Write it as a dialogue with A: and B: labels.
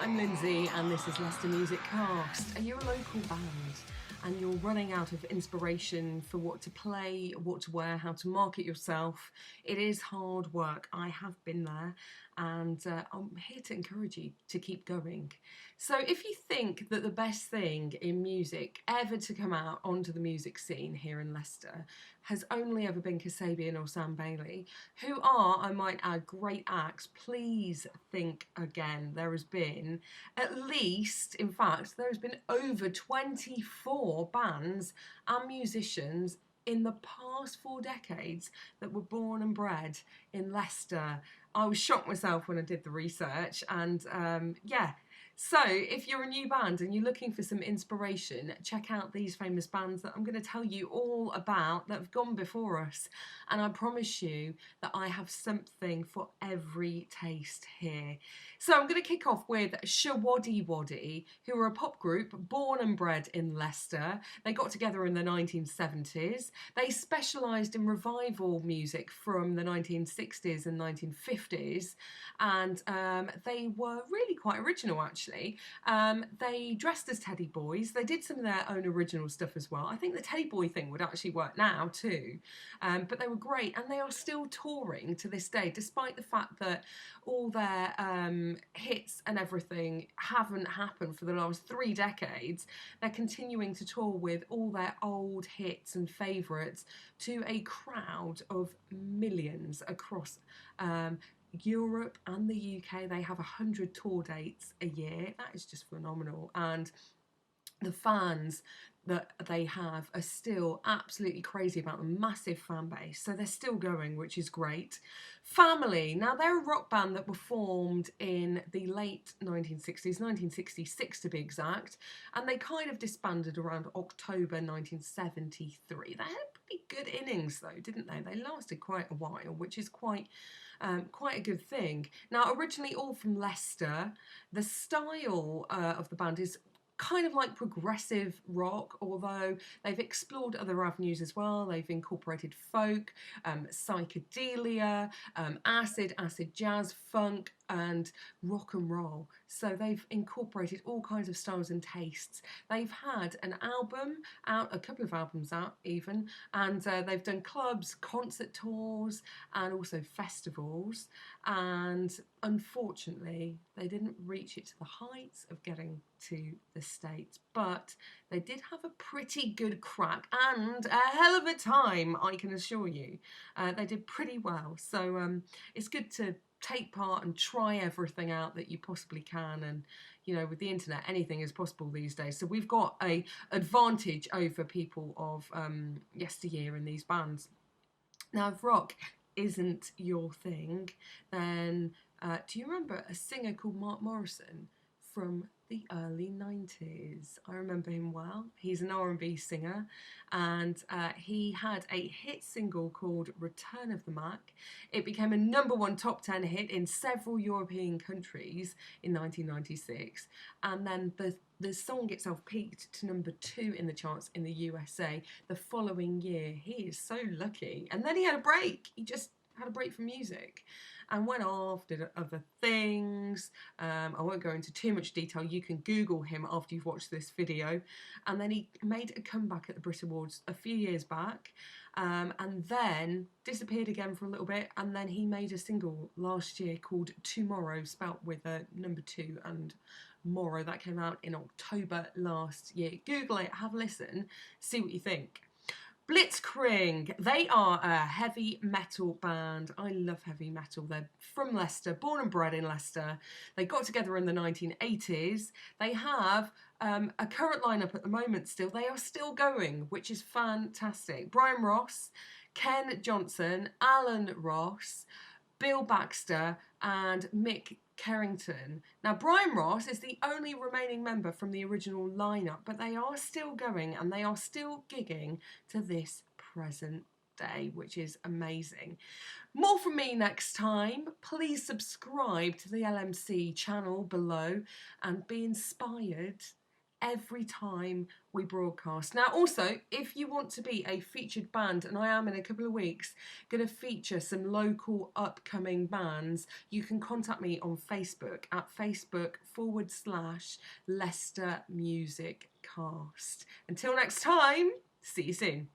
A: I'm Lynsey and this is Leicester Music Cast. Are you a local band and you're running out of inspiration for what to play, what to wear, how to market yourself? It is hard work. I have been there and I'm here to encourage you to keep going. So if you think that the best thing in music ever to come out onto the music scene here in Leicester has only ever been Kasabian or Sam Bailey, who are, I might add, great acts, please think again. There has been at least, in fact, there has been over 24 bands and musicians in the past 4 decades that were born and bred in Leicester. I was shocked myself when I did the research, and yeah. So if you're a new band and you're looking for some inspiration, check out these famous bands that I'm going to tell you all about that have gone before us. And I promise you that I have something for every taste here. So I'm going to kick off with Shawaddy Waddy, who are a pop group born and bred in Leicester. They got together in the 1970s. They specialised in revival music from the 1960s and 1950s. And they were really quite original, actually. They dressed as teddy boys. They did some of their own original stuff as well. I think the teddy boy thing would actually work now too. But they were great, and they are still touring to this day, despite the fact that all their hits and everything haven't happened for the last 3 decades. They're continuing to tour with all their old hits and favourites to a crowd of millions across Europe and the UK. They have 100 tour dates a year. That is just phenomenal, and the fans that they have are still absolutely crazy about the massive fan base, so they're still going, which is great. Family, now they're a rock band that were formed in the late 1960s, 1966 to be exact, and they kind of disbanded around October 1973. They had pretty good innings though, didn't they? They lasted quite a while, which is quite a good thing. Now, originally all from Leicester, the style of the band is kind of like progressive rock, although they've explored other avenues as well. They've incorporated folk, psychedelia, acid jazz, funk, and rock and roll. So they've incorporated all kinds of styles and tastes. They've had an album out, a couple of albums out even, and they've done clubs, concert tours, and also festivals. And unfortunately, they didn't reach it to the heights of getting to the States, but they did have a pretty good crack and a hell of a time, I can assure you. They did pretty well, so it's good to take part and try everything out that you possibly can, and you know, with the internet anything is possible these days, so we've got a advantage over people of yesteryear in these bands. Now, if rock isn't your thing, then do you remember a singer called Mark Morrison from the early 90s? I remember him well. He's an R&B singer, and he had a hit single called Return of the Mac. It became a #1 top 10 hit in several European countries in 1996, and then the song itself peaked to #2 in the charts in the USA the following year. He is so lucky. And then he had a break. He just had a break from music and went off, did other things. I won't go into too much detail. You can Google him after you've watched this video. And then he made a comeback at the Brit Awards a few years back, and then disappeared again for a little bit. And then he made a single last year called Tomorrow, spelt with a #2 and Morrow. That came out in October last year. Google it, have a listen, see what you think. Blitzkrieg, they are a heavy metal band. I love heavy metal. They're from Leicester, born and bred in Leicester. They got together in the 1980s. They have a current lineup at the moment still. They are still going, which is fantastic. Brian Ross, Ken Johnson, Alan Ross, Bill Baxter, and Mick Carrington. Now, Brian Ross is the only remaining member from the original lineup, but they are still going and they are still gigging to this present day, which is amazing. More from me next time. Please subscribe to the LMC channel below and be inspired every time we broadcast. Now also, if you want to be a featured band, and I am in a couple of weeks going to feature some local upcoming bands, you can contact me on Facebook at Facebook.com/Leicester Music Cast. Until next time, see you soon.